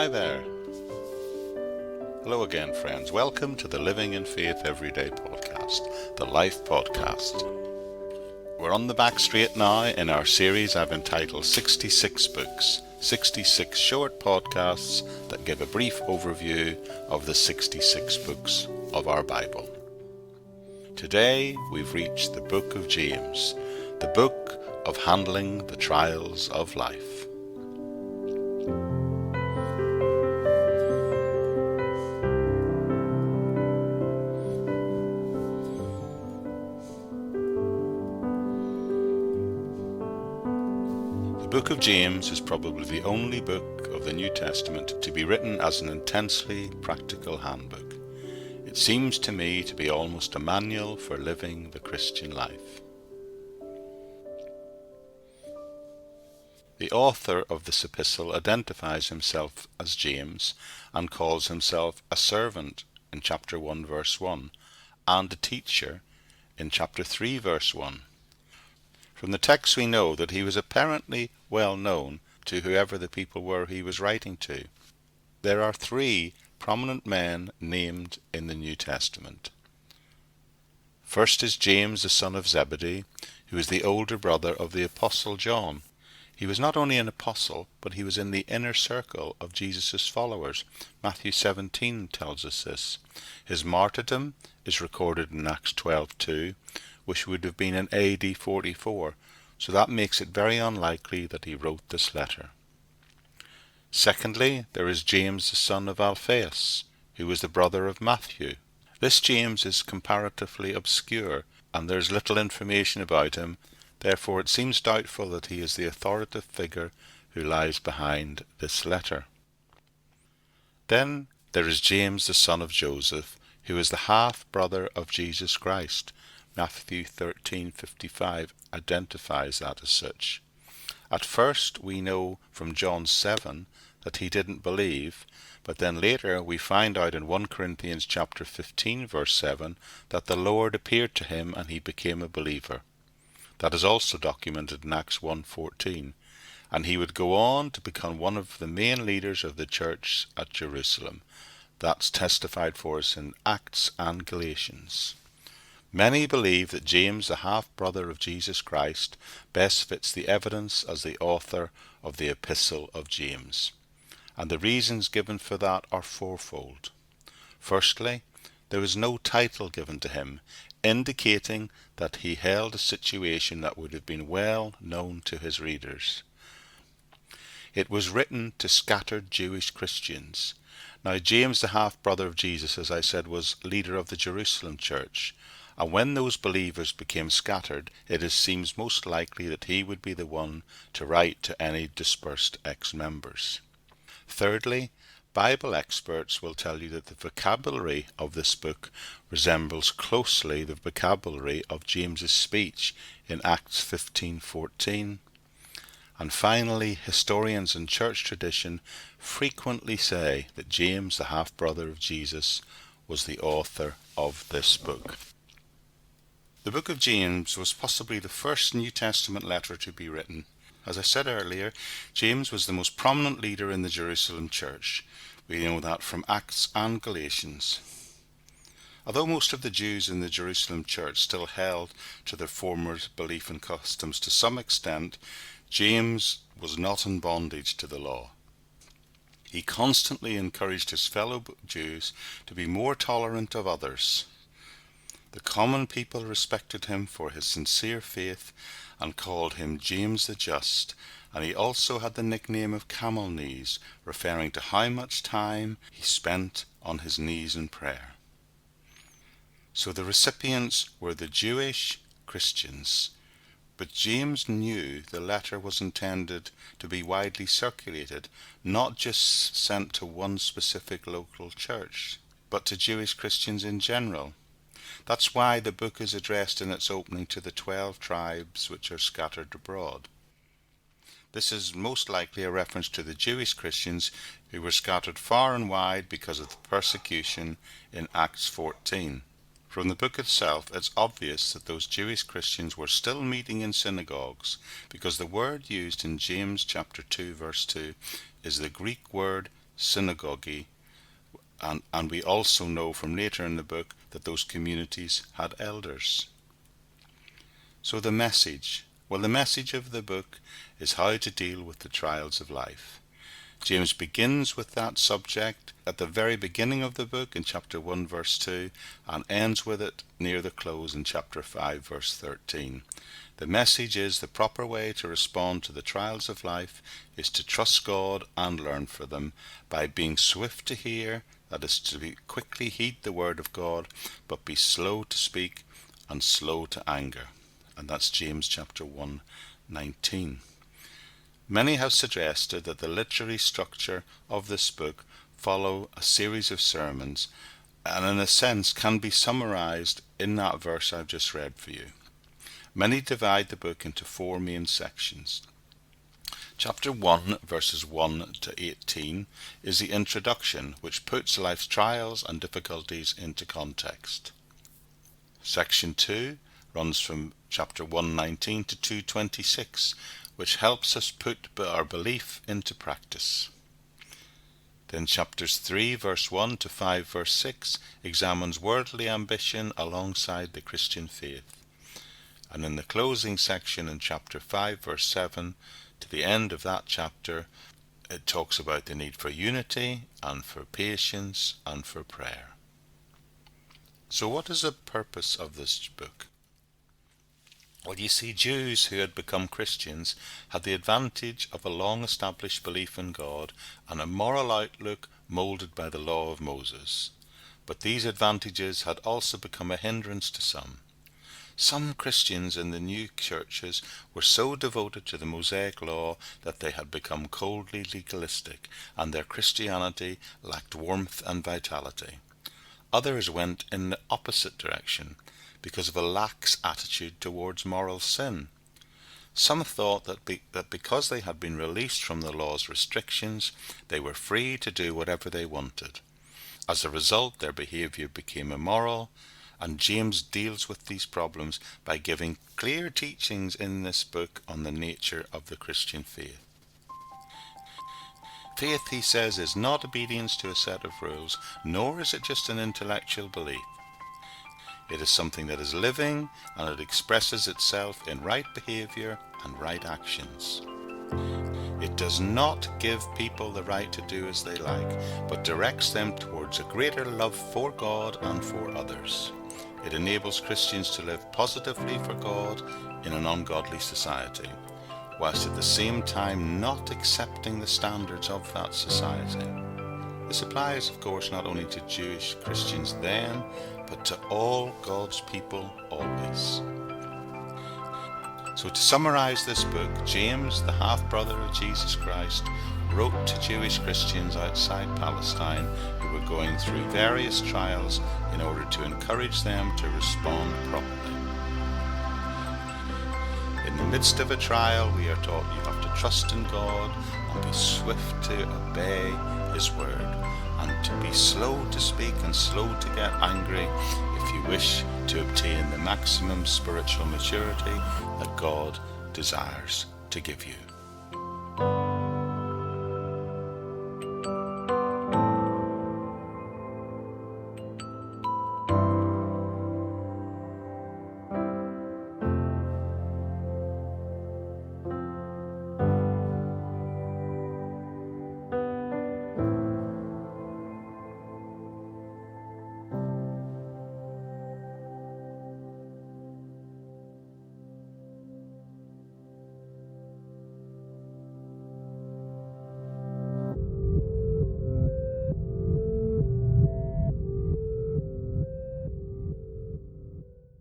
Hi there. Hello again, friends. Welcome to the Living in Faith Everyday podcast, the Life Podcast. We're on the back straight now in our series I've entitled 66 Books, 66 short podcasts that give a brief overview of the 66 books of our Bible. Today we've reached the book of James, the book of handling the trials of life. The book of James is probably the only book of the New Testament to be written as an intensely practical handbook. It seems to me to be almost a manual for living the Christian life. The author of this epistle identifies himself as James and calls himself a servant in chapter 1 verse 1 and a teacher in chapter 3 verse 1. From the text we know that he was apparently well known to whoever the people were he was writing to. There are three prominent men named in the New Testament. First is James, the son of Zebedee, who is the older brother of the Apostle John. He was not only an apostle, but he was in the inner circle of Jesus' followers. Matthew 17 tells us this. His martyrdom is recorded in Acts 12:2, which would have been in AD 44, so that makes it very unlikely that he wrote this letter. Secondly, there is James the son of Alphaeus, who was the brother of Matthew. This James is comparatively obscure, and there is little information about him, therefore it seems doubtful that he is the authoritative figure who lies behind this letter. Then there is James the son of Joseph, who is the half-brother of Jesus Christ. Matthew 13:55 identifies that as such. At first we know from John 7 that he didn't believe, but then later we find out in 1 Corinthians chapter 15 verse 7 that the Lord appeared to him and he became a believer. That is also documented in Acts 1:14, and he would go on to become one of the main leaders of the church at Jerusalem. That's testified for us in Acts and Galatians. Many believe that James, the half-brother of Jesus Christ, best fits the evidence as the author of the Epistle of James, and the reasons given for that are fourfold. Firstly, there was no title given to him, indicating that he held a situation that would have been well known to his readers. It was written to scattered Jewish Christians. Now James, the half-brother of Jesus, as I said, was leader of the Jerusalem church, and when those believers became scattered, it seems most likely that he would be the one to write to any dispersed ex-members. Thirdly, Bible experts will tell you that the vocabulary of this book resembles closely the vocabulary of James's speech in Acts 15:14. And finally, historians and church tradition frequently say that James, the half-brother of Jesus, was the author of this book. The book of James was possibly the first New Testament letter to be written. As I said earlier, James was the most prominent leader in the Jerusalem church. We know that from Acts and Galatians. Although most of the Jews in the Jerusalem church still held to their former belief and customs to some extent, James was not in bondage to the law. He constantly encouraged his fellow Jews to be more tolerant of others. The common people respected him for his sincere faith and called him James the Just, and he also had the nickname of Camel Knees, referring to how much time he spent on his knees in prayer. So the recipients were the Jewish Christians, but James knew the letter was intended to be widely circulated, not just sent to one specific local church, but to Jewish Christians in general. That's why the book is addressed in its opening to the 12 tribes which are scattered abroad. This is most likely a reference to the Jewish Christians who were scattered far and wide because of the persecution in Acts 14. From the book itself, it's obvious that those Jewish Christians were still meeting in synagogues, because the word used in James chapter 2 verse 2 is the Greek word synagogue, and we also know from later in the book that those communities had elders. So the message. Well, the message of the book is how to deal with the trials of life. James begins with that subject at the very beginning of the book in chapter 1 verse 2 and ends with it near the close in chapter 5 verse 13. The message is the proper way to respond to the trials of life is to trust God and learn from them by being swift to hear, that is to be quickly heed the word of God, but be slow to speak and slow to anger. And that's James chapter 1:19. Many have suggested that the literary structure of this book follow a series of sermons, and in a sense can be summarized in that verse I've just read for you. Many divide the book into 4 main sections. Chapter 1, verses 1 to 18, is the introduction, which puts life's trials and difficulties into context. Section 2 runs from chapter 1:19 to 2:26, which helps us put our belief into practice. Then chapters 3 verse 1 to 5 verse 6 examines worldly ambition alongside the Christian faith. And in the closing section in chapter 5 verse 7 to the end of that chapter, it talks about the need for unity and for patience and for prayer. So what is the purpose of this book? Well, you see, Jews who had become Christians had the advantage of a long-established belief in God and a moral outlook moulded by the law of Moses. But these advantages had also become a hindrance to some. Some Christians in the new churches were so devoted to the Mosaic law that they had become coldly legalistic, and their Christianity lacked warmth and vitality. Others went in the opposite direction, because of a lax attitude towards moral sin. Some thought that because they had been released from the law's restrictions, they were free to do whatever they wanted. As a result, their behavior became immoral, and James deals with these problems by giving clear teachings in this book on the nature of the Christian faith. Faith, he says, is not obedience to a set of rules, nor is it just an intellectual belief. It is something that is living, and it expresses itself in right behavior and right actions. It does not give people the right to do as they like, but directs them towards a greater love for God and for others. It enables Christians to live positively for God in an ungodly society, whilst at the same time not accepting the standards of that society. This applies, of course, not only to Jewish Christians then, but to all God's people always. So to summarize this book, James, the half-brother of Jesus Christ, wrote to Jewish Christians outside Palestine who were going through various trials in order to encourage them to respond properly. In the midst of a trial, we are taught you have to trust in God and be swift to obey His word, and to be slow to speak and slow to get angry if you wish to obtain the maximum spiritual maturity that God desires to give you.